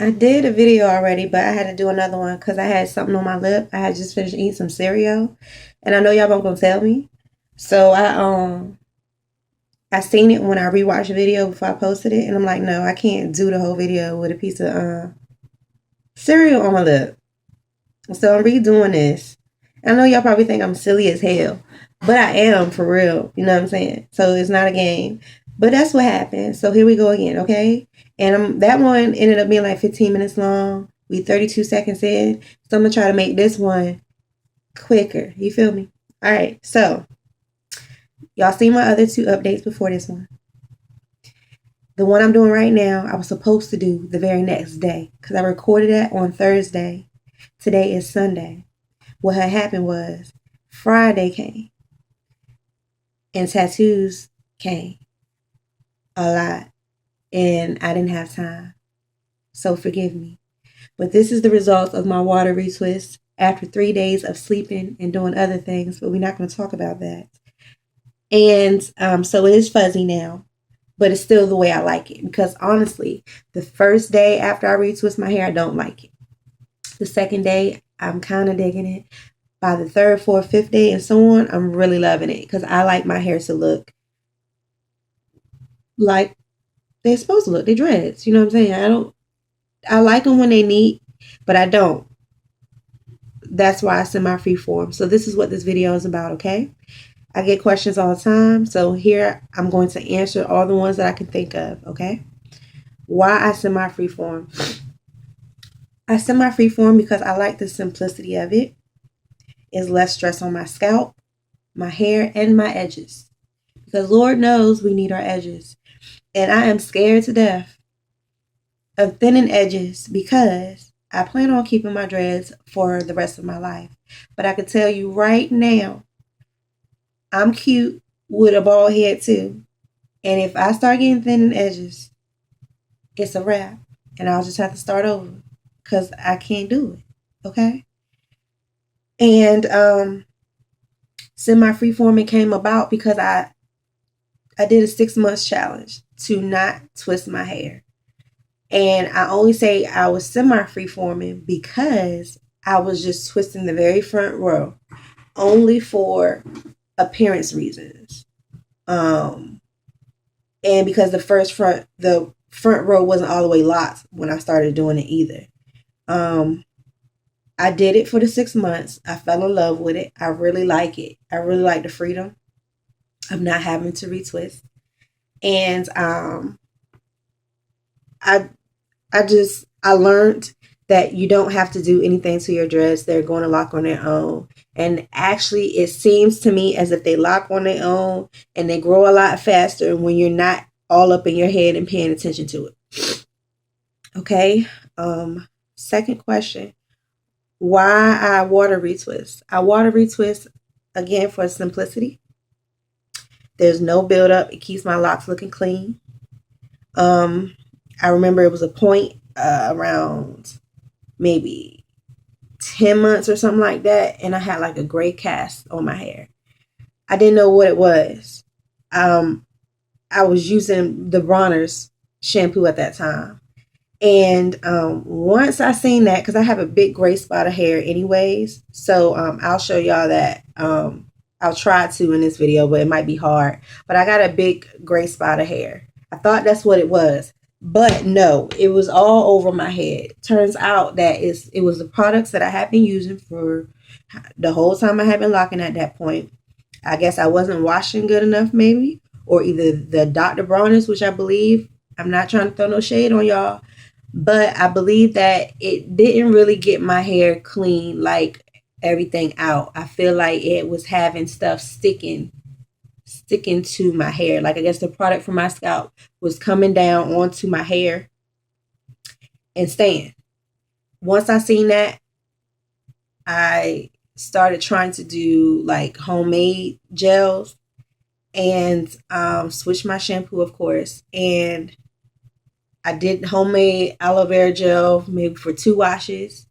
I did a video already, but I had to do another one because I had something on my lip. I had just finished eating some cereal, and I know y'all weren't gonna tell me. So I seen it when I rewatched the video before I posted it, and I'm like, no, I can't do the whole video with a piece of cereal on my lip. So I'm redoing this. I know y'all probably think I'm silly as hell, but I am for real. You know what I'm saying? So it's not a game. But that's what happened. So here we go again, okay? And that one ended up being like 15 minutes long. We 32 seconds in. So I'm gonna try to make this one quicker. You feel me? All right. So y'all seen my other two updates before this one. The one I'm doing right now, I was supposed to do the very next day because I recorded that on Thursday. Today is Sunday. What had happened was Friday came and tattoos came a lot, and I didn't have time. So forgive me. But this is the result of my water retwist after 3 days of sleeping and doing other things, but we're not going to talk about that. And so it is fuzzy now, but it's still the way I like it because honestly, the first day after I retwist my hair, I don't like it. The second day, I'm kind of digging it. By the third, fourth, fifth day, and so on, I'm really loving it because I like my hair to look like they're supposed to look. They dreads. You know what I'm saying? I like them when they neat, but I don't. That's why I semi-freeform. So this is what this video is about, okay? I get questions all the time. So here I'm going to answer all the ones that I can think of, okay? Why I semi-freeform. I semi-freeform because I like the simplicity of it. It's less stress on my scalp, my hair, and my edges. Because Lord knows we need our edges. And I am scared to death of thinning edges because I plan on keeping my dreads for the rest of my life. But I can tell you right now, I'm cute with a bald head too. And if I start getting thin in edges, it's a wrap. And I'll just have to start over because I can't do it. Okay? And semi-freeforming came about because I did a 6 months challenge to not twist my hair. And I only say I was semi-freeforming because I was just twisting the very front row only for appearance reasons. And because the front row wasn't all the way locked when I started doing it either. I did it for the 6 months. I fell in love with it. I really like it. I really like the freedom of not having to retwist. And I learned that you don't have to do anything to your dreads. They're going to lock on their own. And actually, it seems to me as if they lock on their own and they grow a lot faster when you're not all up in your head and paying attention to it. Okay. Second question. Why I water retwist? I water retwist again for simplicity. There's no buildup. It keeps my locks looking clean. I remember it was a point around maybe 10 months or something like that, and I had like a gray cast on my hair. I didn't know what it was. I was using the Bronner's shampoo at that time. And once I seen that, because I have a big gray spot of hair anyways, so I'll show y'all that. I'll try to in this video, but it might be hard. But I got a big gray spot of hair. I thought that's what it was. But no, it was all over my head. Turns out that it was the products that I had been using for the whole time I had been locking at that point. I guess I wasn't washing good enough maybe. Or either the Dr. Bronner's, which I believe, I'm not trying to throw no shade on y'all, but I believe that it didn't really get my hair clean, like everything out. I feel like it was having stuff sticking to my hair. Like I guess the product from my scalp was coming down onto my hair and staying. Once I seen that, I started trying to do like homemade gels and switch my shampoo, of course. And I did homemade aloe vera gel maybe for 2 washes.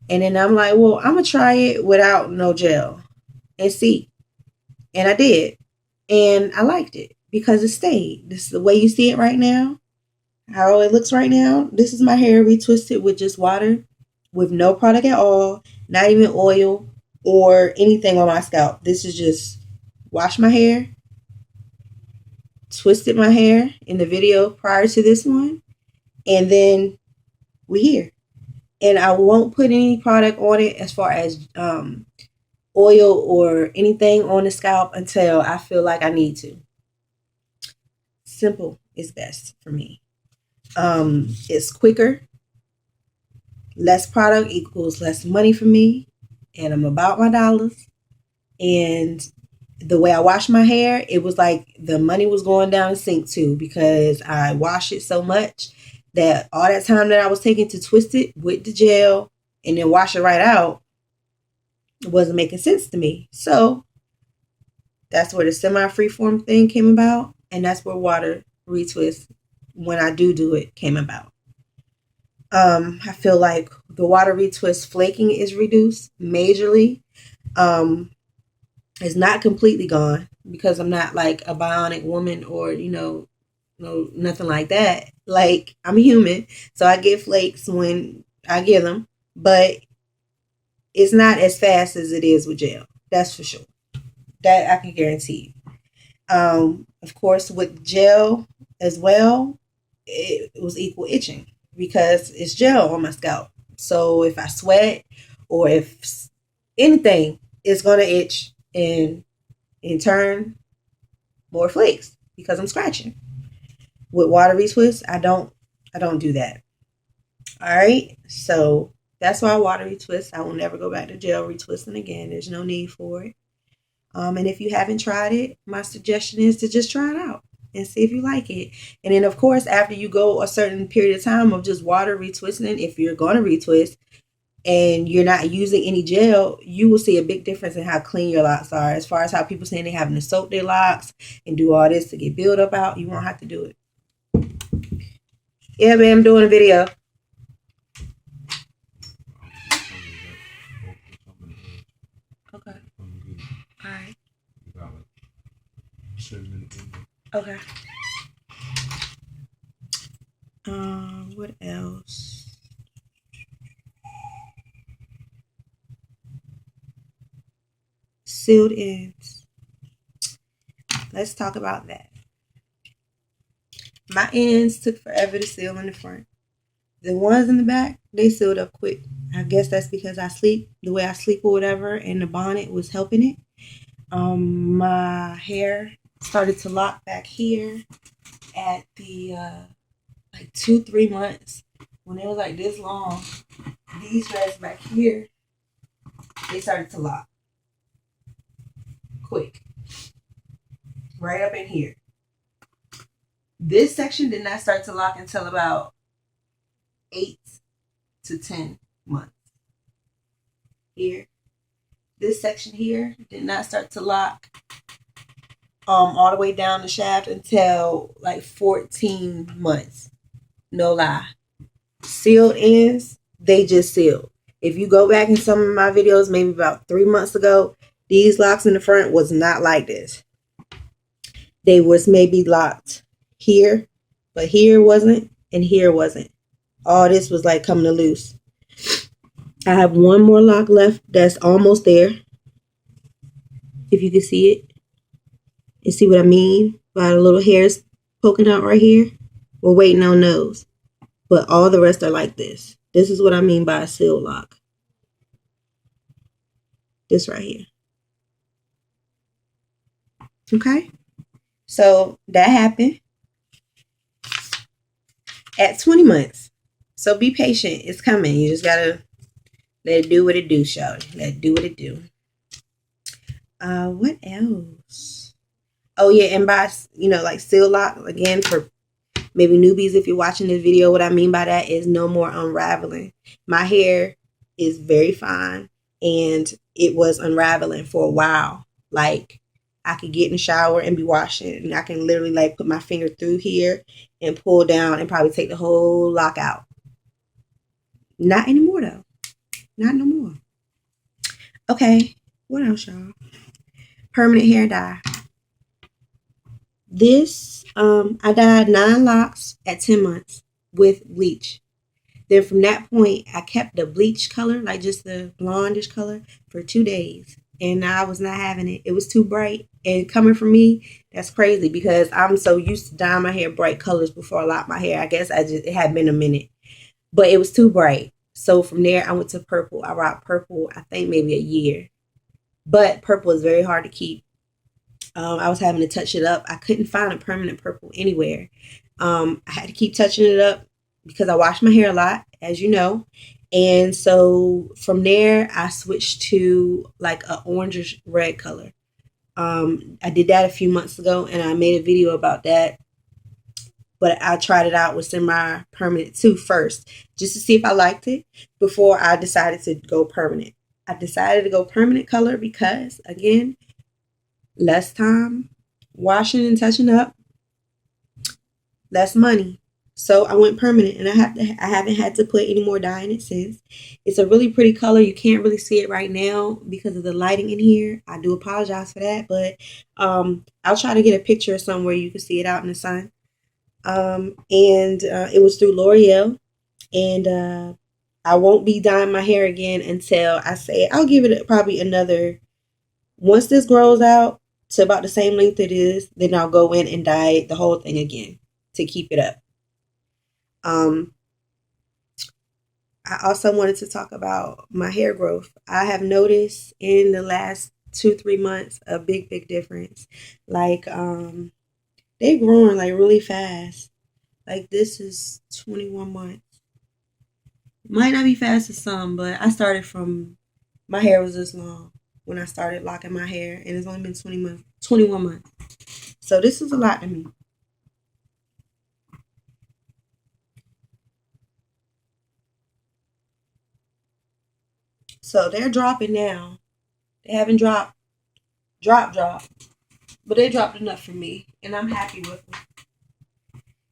And then I'm like, well, I'm going to try it without no gel and see. And I did. And I liked it because it stayed. This is the way you see it right now. how it looks right now. This is my hair retwisted with just water, with no product at all, not even oil or anything on my scalp. This is just wash my hair, twisted my hair in the video prior to this one, and then we here. And I won't put any product on it as far as oil or anything on the scalp until I feel like I need to. Simple is best for me. It's quicker. Less product equals less money for me, and I'm about my dollars. And the way I wash my hair, it was like the money was going down the sink too, because I wash it so much that all that time that I was taking to twist it with the gel and then wash it right out, it wasn't making sense to me. So that's where the semi-freeform thing came about, and that's where Water Retwist, when I do it, came about. I feel like the Water Retwist flaking is reduced majorly. It's not completely gone because I'm not like a bionic woman or, no, nothing like that. Like, I'm human, so I get flakes when I get them, but it's not as fast as it is with gel. That's for sure. That I can guarantee. Of course, with gel as well, it was equal itching because it's gel on my scalp. So if I sweat or if anything, it's gonna itch and in turn more flakes because I'm scratching. With Water Retwist, I don't do that. All right, so that's why Water Retwist. I will never go back to gel retwisting again. There's no need for it. And if you haven't tried it, my suggestion is to just try it out and see if you like it. And then, of course, after you go a certain period of time of just water retwisting, if you're going to retwist and you're not using any gel, you will see a big difference in how clean your locks are. As far as how people saying they having to soak their locks and do all this to get buildup out, you won't have to do it. Yeah, man, I'm doing a video. Okay. All right. Okay. What else? Sealed ends. Let's talk about that. My ends took forever to seal in the front. The ones in the back, they sealed up quick. I guess that's because I sleep the way I sleep or whatever, and the bonnet was helping it. My hair started to lock back here at the like 2-3 months when it was like this long. These threads back here, they started to lock quick, right up in here. This section did not start to lock until about 8 to 10 months. Here, this section here did not start to lock all the way down the shaft until like 14 months. No lie. Sealed ends, they just sealed. If you go back in some of my videos, maybe about 3 months ago, these locks in the front was not like this. They was maybe locked here, but here wasn't, and here wasn't. All this was like coming to loose. I have one more lock left that's almost there. If you can see it. And see what I mean by the little hairs poking out right here? We're waiting on those. But all the rest are like this. This is what I mean by a seal lock. This right here. Okay? So that happened at 20 months. So be patient. It's coming. You just gotta let it do what it do, shawty. Let it do what it do. What else? Oh yeah, and by like seal lock again for maybe newbies, if you're watching this video, what I mean by that is no more unraveling. My hair is very fine and it was unraveling for a while. Like I could get in the shower and be washing and I can literally like put my finger through here and pull down and probably take the whole lock out. Not anymore though. Not no more. Okay, what else, y'all? Permanent hair dye. This, I dyed 9 locks at 10 months. with bleach. Then from that point, I kept the bleach color, like just the blondish color, for 2 days. And I was not having it. It was too bright. And coming from me, that's crazy because I'm so used to dyeing my hair bright colors before I lock my hair. I guess it had been a minute. But it was too bright. So from there, I went to purple. I rocked purple, I think maybe a year. But purple is very hard to keep. I was having to touch it up. I couldn't find a permanent purple anywhere. I had to keep touching it up because I wash my hair a lot, as you know. And so from there, I switched to like an orangish red color. I did that a few months ago and I made a video about that. But I tried it out with semi-permanent too first, just to see if I liked it before I decided to go permanent. I decided to go permanent color because, again, less time washing and touching up, less money. So I went permanent, and I haven't had to put any more dye in it since. It's a really pretty color. You can't really see it right now because of the lighting in here. I do apologize for that, but I'll try to get a picture of somewhere you can see it out in the sun. It was through L'Oreal, and I won't be dyeing my hair again until I'll give it probably another, once this grows out to about the same length it is, then I'll go in and dye the whole thing again to keep it up. I also wanted to talk about my hair growth. I have noticed in the last 2-3 months a big difference. Like, they're growing like really fast. Like this is 21 months. Might not be fast as some, but I started from, my hair was this long when I started locking my hair, and it's only been 21 months. So this is a lot to me. So they're dropping now. They haven't drop, but they dropped enough for me, and I'm happy with them.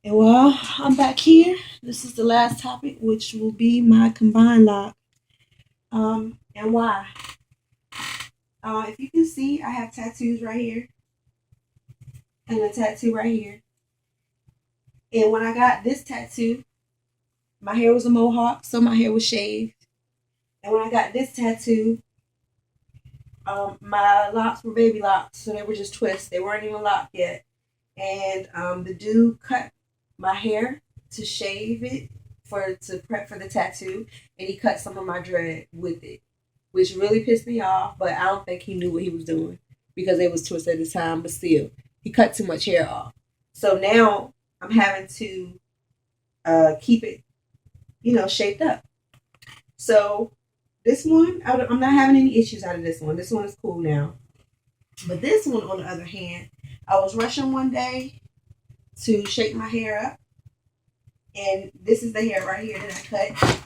And while I'm back here, this is the last topic, which will be my combined lock. And why? If you can see, I have tattoos right here and a tattoo right here. And when I got this tattoo, my hair was a mohawk, so my hair was shaved. And when I got this tattoo, my locks were baby locks, so they were just twists. They weren't even locked yet. And the dude cut my hair to shave it to prep for the tattoo, and he cut some of my dread with it, which really pissed me off. But I don't think he knew what he was doing because it was twisted at the time. But still, he cut too much hair off. So now I'm having to keep it, shaped up. So this one, I'm not having any issues out of this one. This one is cool now. But this one, on the other hand, I was rushing one day to shape my hair up. And this is the hair right here that I cut.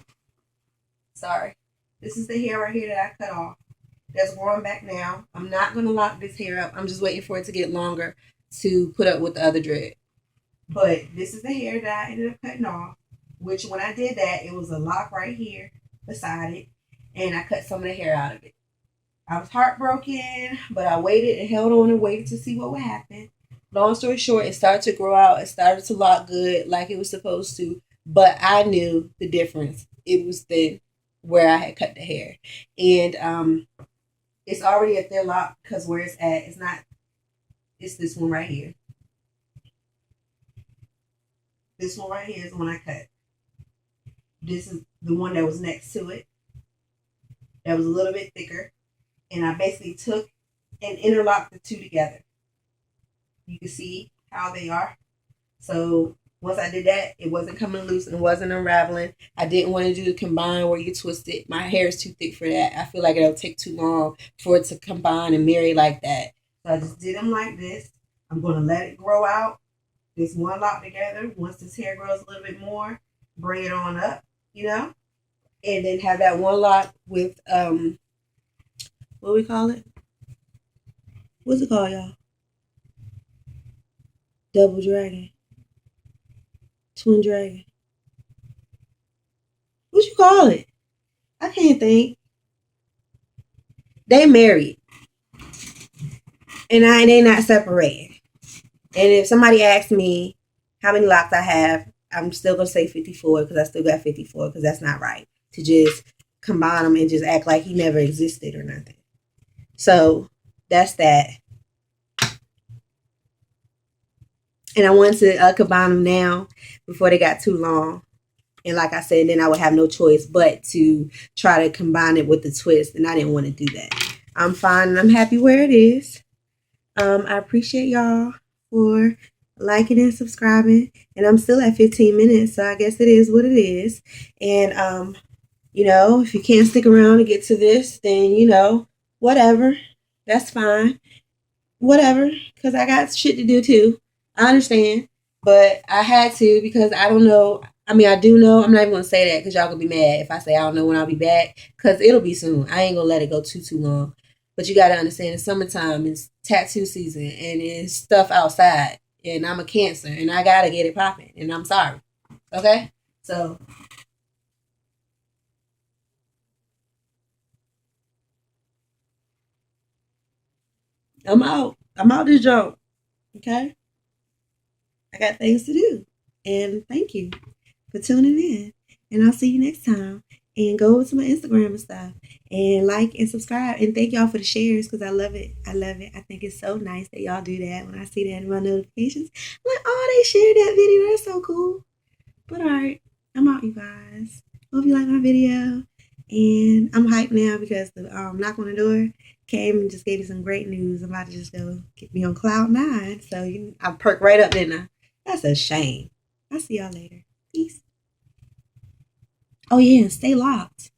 Sorry. This is the hair right here that I cut off. That's growing back now. I'm not going to lock this hair up. I'm just waiting for it to get longer to put up with the other dread. But this is the hair that I ended up cutting off, which when I did that, it was a lock right here beside it. And I cut some of the hair out of it. I was heartbroken, but I waited and held on and waited to see what would happen. Long story short, it started to grow out. It started to lock good like it was supposed to. But I knew the difference. It was thin where I had cut the hair. And it's already a thin lock because where it's at, it's this one right here. This one right here is the one I cut. This is the one that was next to it. That was a little bit thicker. And I basically took and interlocked the two together. You can see how they are. So once I did that, it wasn't coming loose and it wasn't unraveling. I didn't want to do the combine where you twist it. My hair is too thick for that. I feel like it'll take too long for it to combine and marry like that. So I just did them like this. I'm going to let it grow out. This one lock together. Once this hair grows a little bit more, bring it on up, and then have that one lock with, what do we call it? What's it called, y'all? Double dragon. Twin dragon. What you call it? I can't think. They married. And they not separated. And if somebody asks me how many locks I have, I'm still going to say 54 because I still got 54 because that's not right to just combine them and just act like he never existed or nothing. So that's that. And I wanted to combine them now before they got too long. And like I said, then I would have no choice but to try to combine it with the twist. And I didn't want to do that. I'm fine and I'm happy where it is. I appreciate y'all for liking and subscribing. And I'm still at 15 minutes. So I guess it is what it is. And, you know, if you can't stick around to get to this, then, you know, whatever. That's fine. Whatever. Because I got shit to do too. I understand. But I had to because I don't know. I mean, I do know. I'm not even going to say that because y'all going to be mad if I say I don't know when I'll be back. Because it'll be soon. I ain't going to let it go too long. But you got to understand, it's summertime. It's tattoo season. And it's stuff outside. And I'm a Cancer. And I got to get it popping. And I'm sorry. Okay? So I'm out. I'm out this joint. Okay? I got things to do. And thank you for tuning in. And I'll see you next time. And go over to my Instagram and stuff. And like and subscribe. And thank y'all for the shares because I love it. I love it. I think it's so nice that y'all do that. When I see that in my notifications, I'm like, oh, they shared that video. That's so cool. But alright, I'm out, you guys. Hope you like my video. And I'm hyped now because the knock on the door came and just gave me some great news. I'm about to just go get me on cloud 9. So I perked right up, didn't I? That's a shame. I'll see y'all later. Peace. Oh yeah, and stay locked.